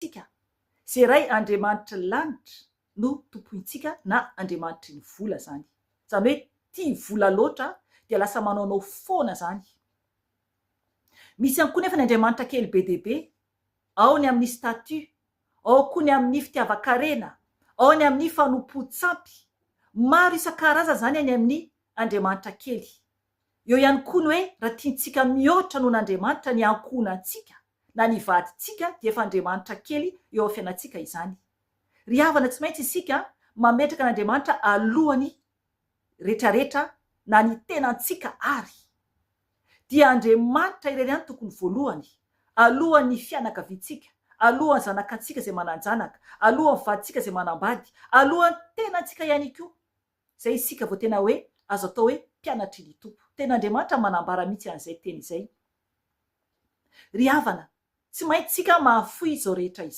tsika zay ray Andriamanitra ny lanitra no tompontsika na Andriamanitry ny vola zany hoe tia vola loatra dia lasa manaonao foana zany. Misy ihany koa nefa ny Andriamanitra kely be dia be, ao ny amin'ny statut, ao koa ny amin'ny fitiavan-karena, ao ny amin'ny fanompo-tsampy. Maro isan-karazany zany any amin'ny Andriamanitra kely. Eo ihany koa ny hoe raha tiantsika mihoatra nohon'Andriamanitra ny ankohonantsika na ny vadintsika dia efa Andriamanitra kely eo amin'ny fiainantsika izany. Ry havana, tsy maintsy isika mametraka an'Andriamanitra alohany rehetrarehetra na ny tenantsika ary. Dia Andriamanitra irery ihany tokony voalohany, alohan'ny fianakaviantsika, alohan'ny zanakantsika izay mananjanaka, alohan'ny vadintsika izay manambady, alohan'ny tenantsika ihany koa. Zay isika vao tena hoe azo atao hoe mpianatry ny Tompo. Tena Andriamanitra manambara mihitsy an'izay teny izay. Ry havana, tsy maintsy isika mahafoy izao rehetra izao.